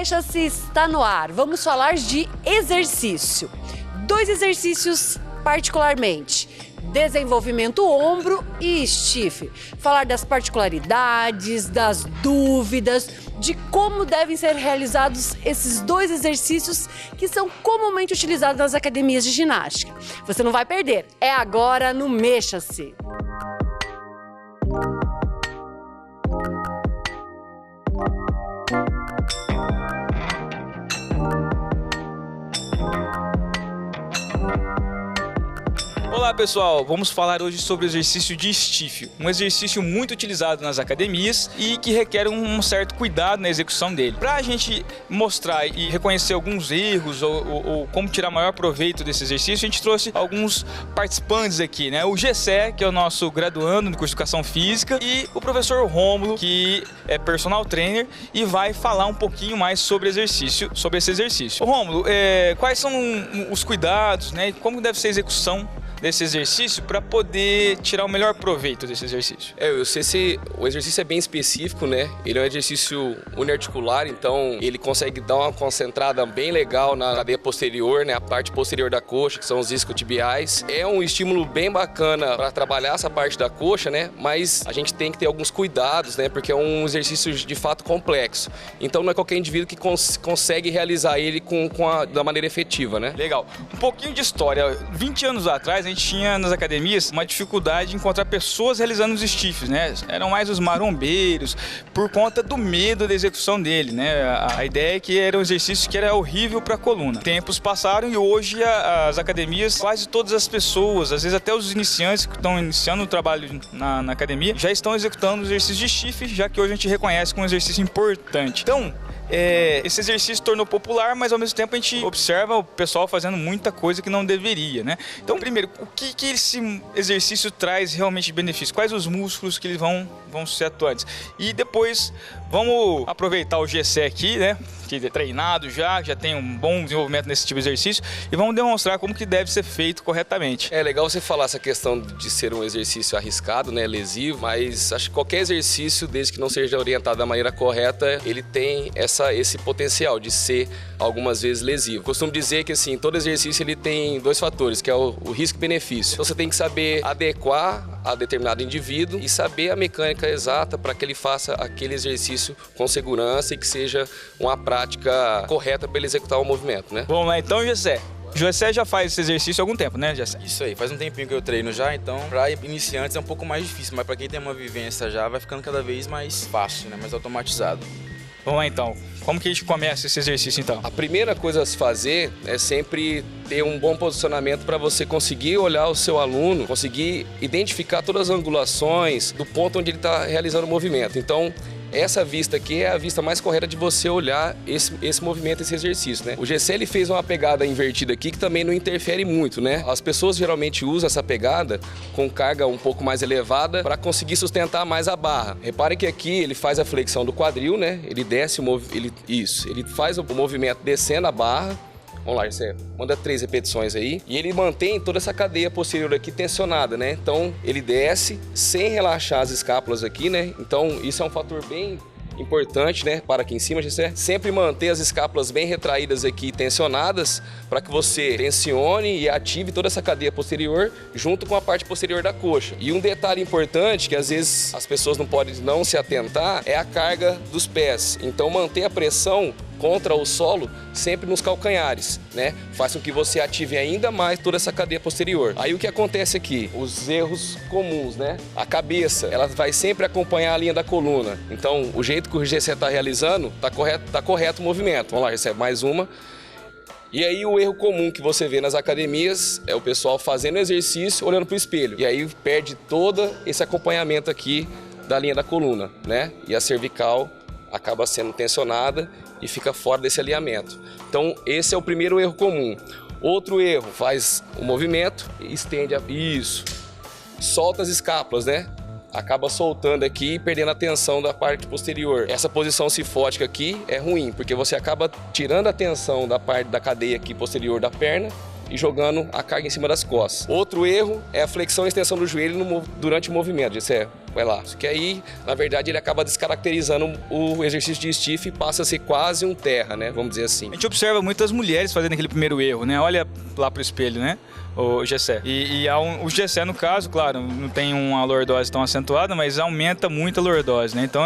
Mexa-se está no ar. Vamos falar de exercício. 2 exercícios particularmente. Desenvolvimento ombro e stiff. Falar das particularidades, das dúvidas, de como devem ser realizados esses 2 exercícios que são comumente utilizados nas academias de ginástica. Você não vai perder. É agora no Mexa-se. Olá pessoal, vamos falar hoje sobre o exercício de stiff, um exercício muito utilizado nas academias e que requer um certo cuidado na execução dele. Para a gente mostrar e reconhecer alguns erros ou como tirar maior proveito desse exercício, a gente trouxe alguns participantes aqui, né? O Gessé, que é o nosso graduando no curso de Educação Física, e o professor Rômulo, que é personal trainer e vai falar um pouquinho mais sobre esse exercício. Rômulo, quais são os cuidados, né? Como deve ser a execução desse exercício para poder tirar o melhor proveito desse exercício? Eu sei se o exercício é bem específico, né? Ele é um exercício uniarticular, então ele consegue dar uma concentrada bem legal na cadeia posterior, né? A parte posterior da coxa, que são os isquiotibiais. É um estímulo bem bacana para trabalhar essa parte da coxa, né? Mas a gente tem que ter alguns cuidados, né? Porque é um exercício de fato complexo. Então não é qualquer indivíduo que consegue realizar ele da maneira efetiva, né? Legal. Um pouquinho de história. 20 anos atrás, a gente tinha nas academias uma dificuldade de encontrar pessoas realizando os stiffs, né? Eram mais os marombeiros, por conta do medo da execução dele, né? A ideia é que era um exercício que era horrível para a coluna. Tempos passaram e hoje as academias, quase todas as pessoas, às vezes até os iniciantes que estão iniciando o trabalho na academia, já estão executando o exercício de stiff, já que hoje a gente reconhece como um exercício importante. Então, esse exercício se tornou popular, mas ao mesmo tempo a gente observa o pessoal fazendo muita coisa que não deveria, né? Então, primeiro, o que esse exercício traz realmente de benefício? Quais os músculos que eles vão ser atuantes? E depois, vamos aproveitar o Gessé aqui, né? Que é treinado já tem um bom desenvolvimento nesse tipo de exercício e vamos demonstrar como que deve ser feito corretamente. É legal você falar essa questão de ser um exercício arriscado, né, lesivo, mas acho que qualquer exercício, desde que não seja orientado da maneira correta, ele tem esse potencial de ser algumas vezes lesivo. Costumo dizer que assim, todo exercício ele tem 2 fatores, que é o risco e benefício. Então você tem que saber adequar a determinado indivíduo e saber a mecânica exata para que ele faça aquele exercício com segurança e que seja uma prática correta para ele executar o movimento, né? Vamos lá então, Gessé. O Gessé já faz esse exercício há algum tempo, né, Gessé? Isso aí, faz um tempinho que eu treino já, então para iniciantes é um pouco mais difícil, mas para quem tem uma vivência já vai ficando cada vez mais fácil, né, mais automatizado. Vamos lá então, como que a gente começa esse exercício então? A primeira coisa a se fazer é sempre ter um bom posicionamento para você conseguir olhar o seu aluno, conseguir identificar todas as angulações do ponto onde ele está realizando o movimento. Então, essa vista aqui é a vista mais correta de você olhar esse movimento, esse exercício, né? O Gessé ele fez uma pegada invertida aqui que também não interfere muito, né? As pessoas geralmente usam essa pegada com carga um pouco mais elevada para conseguir sustentar mais a barra. Reparem que aqui ele faz a flexão do quadril, né? Ele desce ele faz o movimento descendo a barra. Vamos lá, Gessé, manda 3 repetições aí. E ele mantém toda essa cadeia posterior aqui tensionada, né? Então, ele desce sem relaxar as escápulas aqui, né? Então, isso é um fator bem importante, né? Para aqui em cima, Gessé. Sempre manter as escápulas bem retraídas aqui, tensionadas, para que você tensione e ative toda essa cadeia posterior junto com a parte posterior da coxa. E um detalhe importante que às vezes as pessoas não podem não se atentar é a carga dos pés. Então, manter a pressão contra o solo sempre nos calcanhares, né? Faz com que você ative ainda mais toda essa cadeia posterior. Aí o que acontece aqui? Os erros comuns, né? A cabeça, ela vai sempre acompanhar a linha da coluna. Então, o jeito que o Gessé está realizando, tá correto o movimento. Vamos lá, Gessé, mais uma. E aí o erro comum que você vê nas academias é o pessoal fazendo exercício, olhando para o espelho. E aí perde todo esse acompanhamento aqui da linha da coluna, né? E a cervical acaba sendo tensionada e fica fora desse alinhamento. Então, esse é o primeiro erro comum. Outro erro, faz o movimento e estende isso. Solta as escápulas, né? Acaba soltando aqui e perdendo a tensão da parte posterior. Essa posição cifótica aqui é ruim, porque você acaba tirando a tensão da parte da cadeia aqui posterior da perna e jogando a carga em cima das costas. Outro erro é a flexão e extensão do joelho durante o movimento. Isso é vai lá. Isso que aí, na verdade, ele acaba descaracterizando o exercício de stiff e passa a ser quase um terra, né? Vamos dizer assim. A gente observa muitas mulheres fazendo aquele primeiro erro, né? Olha lá pro espelho, né? O Gessé. E o Gessé, no caso, claro, não tem uma lordose tão acentuada, mas aumenta muito a lordose, né? Então,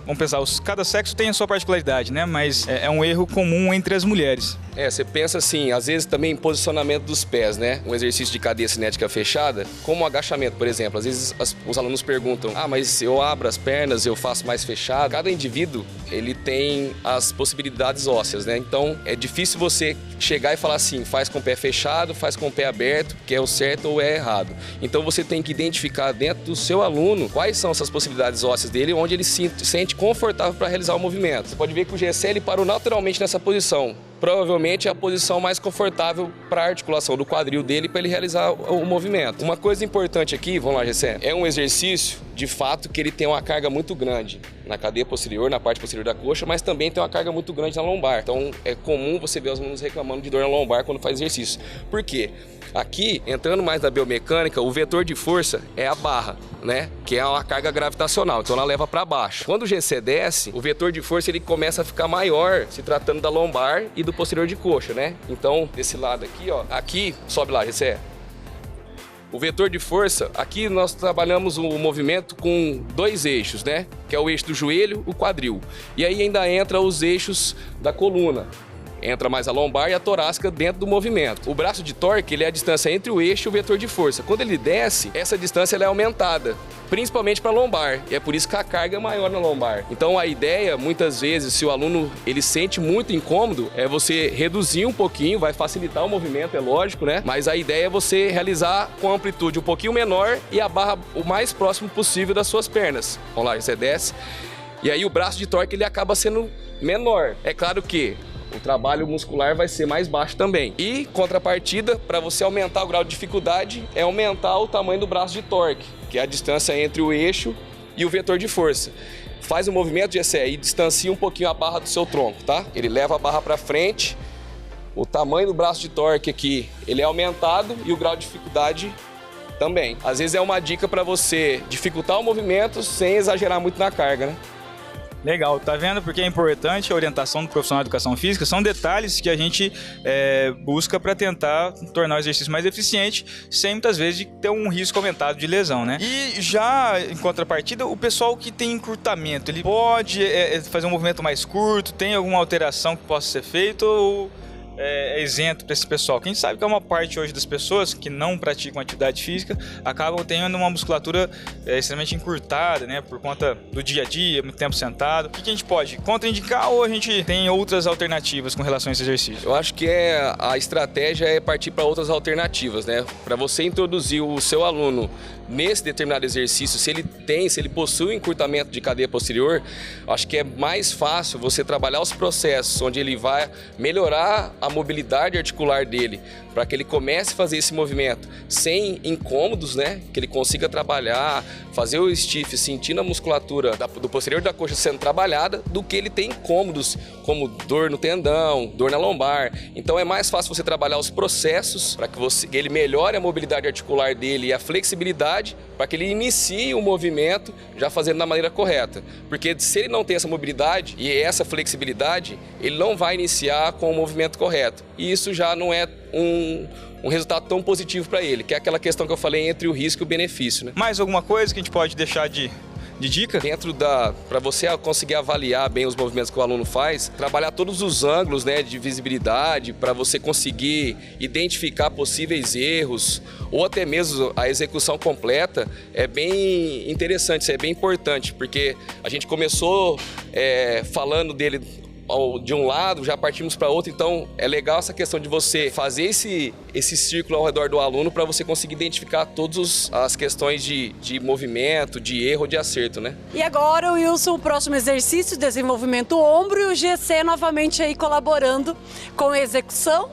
vamos pensar, cada sexo tem a sua particularidade, né? Mas é um erro comum entre as mulheres. Você pensa assim, às vezes também em posicionamento dos pés, né? Um exercício de cadeia cinética fechada, como o agachamento, por exemplo. Às vezes os alunos perguntam, mas eu abro as pernas, eu faço mais fechado. Cada indivíduo, ele tem as possibilidades ósseas, né? Então, é difícil você chegar e falar assim, faz com o pé fechado, faz com o pé aberto, que é o certo ou é errado. Então, você tem que identificar dentro do seu aluno quais são essas possibilidades ósseas dele, onde ele se sente confortável para realizar o movimento. Você pode ver que o Gessé, ele parou naturalmente nessa posição. Provavelmente é a posição mais confortável para a articulação do quadril dele para ele realizar o movimento. Uma coisa importante aqui, vamos lá, Gessé, é um exercício de fato que ele tem uma carga muito grande na cadeia posterior, na parte posterior da coxa, mas também tem uma carga muito grande na lombar. Então é comum você ver os alunos reclamando de dor na lombar quando faz exercício. Por quê? Aqui, entrando mais na biomecânica, o vetor de força é a barra, né? Que é uma carga gravitacional, então ela leva para baixo. Quando o Gessé desce, o vetor de força ele começa a ficar maior, se tratando da lombar e do posterior de coxa, né? Então, desse lado aqui, ó, aqui, sobe lá, Gessé. O vetor de força, aqui nós trabalhamos o movimento com 2 eixos, né? Que é o eixo do joelho, o quadril. E aí ainda entra os eixos da coluna. Entra mais a lombar e a torácica dentro do movimento. O braço de torque, ele é a distância entre o eixo e o vetor de força. Quando ele desce, essa distância ela é aumentada, principalmente para a lombar. E é por isso que a carga é maior na lombar. Então a ideia, muitas vezes, se o aluno ele sente muito incômodo, é você reduzir um pouquinho, vai facilitar o movimento, é lógico, né? Mas a ideia é você realizar com amplitude um pouquinho menor e a barra o mais próximo possível das suas pernas. Vamos lá, você desce. E aí o braço de torque ele acaba sendo menor. É claro que o trabalho muscular vai ser mais baixo também. E, contrapartida, para você aumentar o grau de dificuldade, é aumentar o tamanho do braço de torque, que é a distância entre o eixo e o vetor de força. Faz o movimento, Gessé, e distancia um pouquinho a barra do seu tronco, tá? Ele leva a barra para frente, o tamanho do braço de torque aqui, ele é aumentado e o grau de dificuldade também. Às vezes é uma dica para você dificultar o movimento sem exagerar muito na carga, né? Legal, tá vendo porque é importante a orientação do profissional de educação física? São detalhes que a gente busca para tentar tornar o exercício mais eficiente, sem muitas vezes de ter um risco aumentado de lesão, né? E já em contrapartida, o pessoal que tem encurtamento, ele pode fazer um movimento mais curto, tem alguma alteração que possa ser feita ou é isento para esse pessoal? Quem sabe que é uma parte hoje das pessoas que não praticam atividade física acabam tendo uma musculatura extremamente encurtada, né? Por conta do dia a dia, muito tempo sentado. O que a gente pode contraindicar ou a gente tem outras alternativas com relação a esse exercício? Eu acho que a estratégia é partir para outras alternativas, né? Para você introduzir o seu aluno nesse determinado exercício, se ele possui um encurtamento de cadeia posterior, acho que é mais fácil você trabalhar os processos onde ele vai melhorar a mobilidade articular dele, para que ele comece a fazer esse movimento sem incômodos, né? Que ele consiga trabalhar, fazer o stiff sentindo a musculatura do posterior da coxa sendo trabalhada, do que ele tem incômodos, como dor no tendão, dor na lombar. Então é mais fácil você trabalhar os processos para que ele melhore a mobilidade articular dele e a flexibilidade, para que ele inicie o movimento já fazendo da maneira correta. Porque se ele não tem essa mobilidade e essa flexibilidade, ele não vai iniciar com o movimento correto. E isso já não é um resultado tão positivo para ele, que é aquela questão que eu falei entre o risco e o benefício, né? Mais alguma coisa que a gente pode deixar de dica? Para você conseguir avaliar bem os movimentos que o aluno faz, trabalhar todos os ângulos, né, de visibilidade, para você conseguir identificar possíveis erros ou até mesmo a execução completa, é bem interessante, isso é bem importante, porque a gente começou falando dele de um lado, já partimos para outro, então é legal essa questão de você fazer esse círculo ao redor do aluno para você conseguir identificar todas as questões de movimento, de erro, de acerto, né? E agora, Wilson, o próximo exercício, desenvolvimento ombro, e o Gessé novamente aí colaborando com a execução.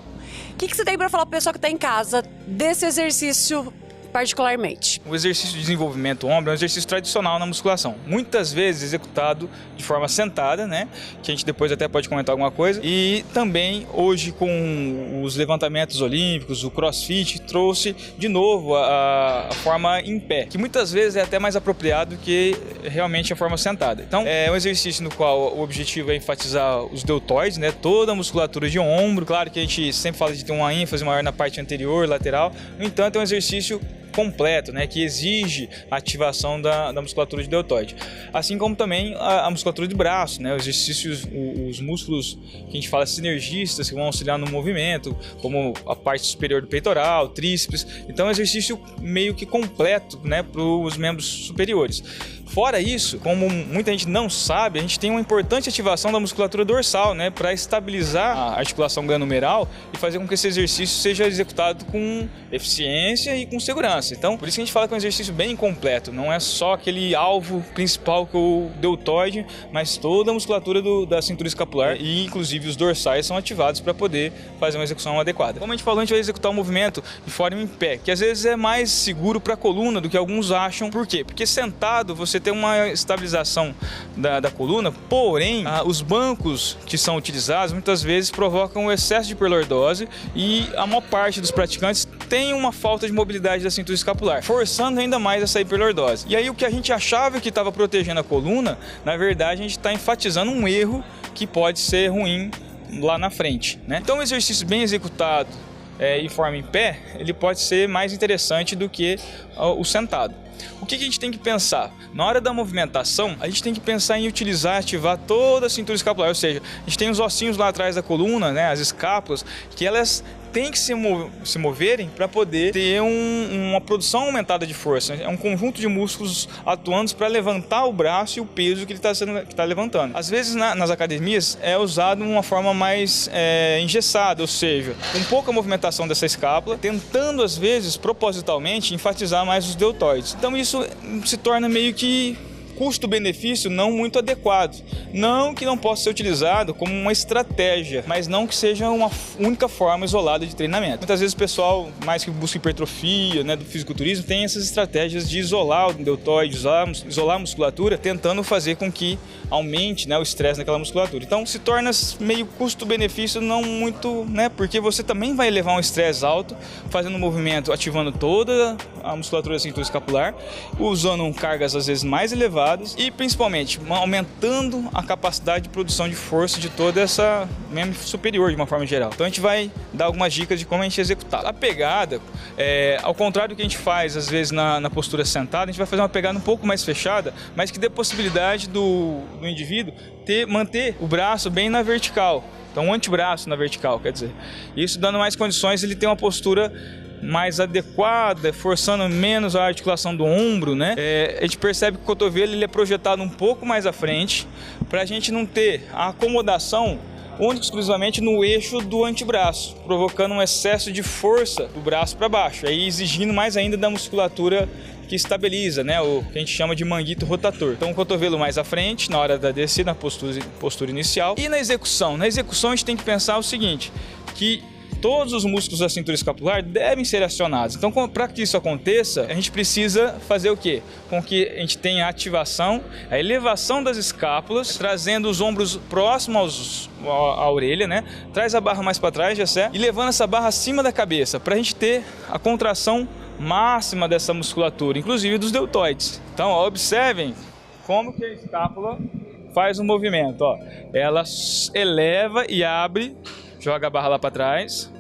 O que você tem para falar para o pessoal que está em casa desse exercício particularmente? O exercício de desenvolvimento ombro é um exercício tradicional na musculação, muitas vezes executado de forma sentada, né? Que a gente depois até pode comentar alguma coisa. E também hoje com os levantamentos olímpicos, o CrossFit trouxe de novo a forma em pé, que muitas vezes é até mais apropriado que realmente a forma sentada. Então é um exercício no qual o objetivo é enfatizar os deltoides, né? Toda a musculatura de ombro. Claro que a gente sempre fala de ter uma ênfase maior na parte anterior, lateral. No entanto, é um exercício completo, né, que exige a ativação da musculatura de deltoide. Assim como também a musculatura de braço, né, os exercícios, os músculos que a gente fala sinergistas, que vão auxiliar no movimento, como a parte superior do peitoral, tríceps. Então é um exercício meio que completo, né, para os membros superiores. Fora isso, como muita gente não sabe, a gente tem uma importante ativação da musculatura dorsal, né, para estabilizar a articulação glenohumeral e fazer com que esse exercício seja executado com eficiência e com segurança. Então, por isso que a gente fala que é um exercício bem completo, não é só aquele alvo principal que é o deltoide, mas toda a musculatura da cintura escapular e inclusive os dorsais são ativados para poder fazer uma execução adequada. Como a gente falou, a gente vai executar o movimento de forma em pé, que às vezes é mais seguro para a coluna do que alguns acham. Por quê? Porque sentado você tem uma estabilização da coluna, porém os bancos que são utilizados muitas vezes provocam um excesso de hiperlordose e a maior parte dos praticantes tem uma falta de mobilidade da cintura escapular, forçando ainda mais essa hiperlordose. E aí o que a gente achava que estava protegendo a coluna, na verdade a gente está enfatizando um erro que pode ser ruim lá na frente, né? Então um exercício bem executado em forma em pé, ele pode ser mais interessante do que o sentado. O que a gente tem que pensar? Na hora da movimentação, a gente tem que pensar em utilizar, ativar toda a cintura escapular, ou seja, a gente tem os ossinhos lá atrás da coluna, né, as escápulas, que elas têm que se moverem para poder ter uma produção aumentada de força. É um conjunto de músculos atuando para levantar o braço e o peso que ele está levantando. Às vezes nas academias é usado de uma forma mais engessada, ou seja, com pouca movimentação dessa escápula, tentando às vezes propositalmente enfatizar mais os deltoides. Então isso se torna meio que custo-benefício não muito adequado. Não que não possa ser utilizado como uma estratégia, mas não que seja uma única forma isolada de treinamento. Muitas vezes o pessoal, mais que busca hipertrofia, né, do fisiculturismo, tem essas estratégias de isolar o deltoide, isolar a musculatura, tentando fazer com que aumente, né, o estresse naquela musculatura. Então se torna meio custo-benefício não muito, né, porque você também vai levar um estresse alto, fazendo um movimento, ativando toda a musculatura da cintura escapular, usando cargas às vezes mais elevadas, e principalmente aumentando a capacidade de produção de força de toda essa membro superior de uma forma geral. Então a gente vai dar algumas dicas de como a gente executar. A pegada, ao contrário do que a gente faz às vezes na postura sentada, a gente vai fazer uma pegada um pouco mais fechada, mas que dê possibilidade do indivíduo manter o braço bem na vertical. Então o antebraço na vertical, quer dizer. Isso dando mais condições, ele tem uma postura mais adequada, forçando menos a articulação do ombro, né? A gente percebe que o cotovelo ele é projetado um pouco mais à frente, para a gente não ter a acomodação única e exclusivamente no eixo do antebraço, provocando um excesso de força do braço para baixo, aí exigindo mais ainda da musculatura que estabiliza, né, o que a gente chama de manguito rotator. Então o cotovelo mais à frente na hora da descida, na postura inicial. E na execução a gente tem que pensar o seguinte, que todos os músculos da cintura escapular devem ser acionados. Então, para que isso aconteça, a gente precisa fazer o quê? Com que a gente tenha a ativação, a elevação das escápulas, trazendo os ombros próximos à orelha, né? Traz a barra mais para trás, Jessé, e levando essa barra acima da cabeça, para a gente ter a contração máxima dessa musculatura, inclusive dos deltoides. Então, ó, observem como que a escápula faz o movimento. Ó. Ela eleva e abre, joga a barra lá para trás.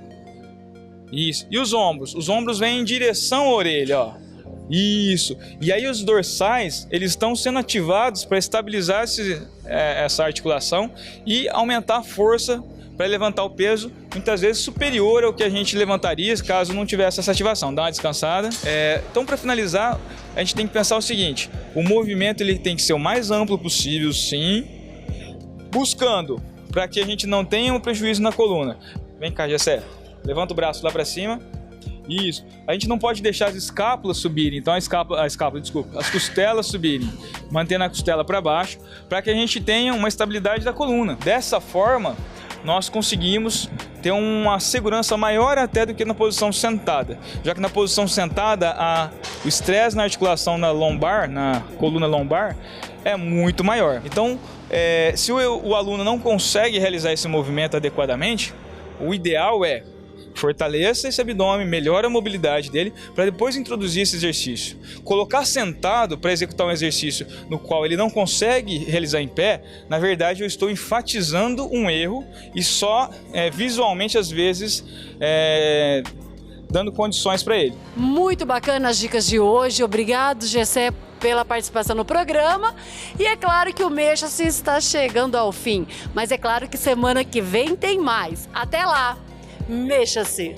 Isso. E os ombros? Os ombros vêm em direção à orelha, ó. Isso. E aí os dorsais, eles estão sendo ativados para estabilizar essa articulação e aumentar a força para levantar o peso, muitas vezes superior ao que a gente levantaria caso não tivesse essa ativação. Dá uma descansada. Então, para finalizar, a gente tem que pensar o seguinte: o movimento ele tem que ser o mais amplo possível, sim, buscando para que a gente não tenha um prejuízo na coluna. Vem cá, Jessé. Levanta o braço lá para cima. Isso. A gente não pode deixar as escápulas subirem, então as costelas subirem, mantendo a costela para baixo, para que a gente tenha uma estabilidade da coluna. Dessa forma, nós conseguimos ter uma segurança maior até do que na posição sentada, já que na posição sentada o estresse na articulação na lombar, na coluna lombar, é muito maior. Então, se o aluno não consegue realizar esse movimento adequadamente, o ideal é fortaleça esse abdômen, melhora a mobilidade dele, para depois introduzir esse exercício. Colocar sentado para executar um exercício no qual ele não consegue realizar em pé, na verdade eu estou enfatizando um erro e só visualmente às vezes dando condições para ele. Muito bacana as dicas de hoje. Obrigado, Gessé, pela participação no programa. E é claro que o Mexa-se está chegando ao fim, mas é claro que semana que vem tem mais. Até lá! Mexa-se!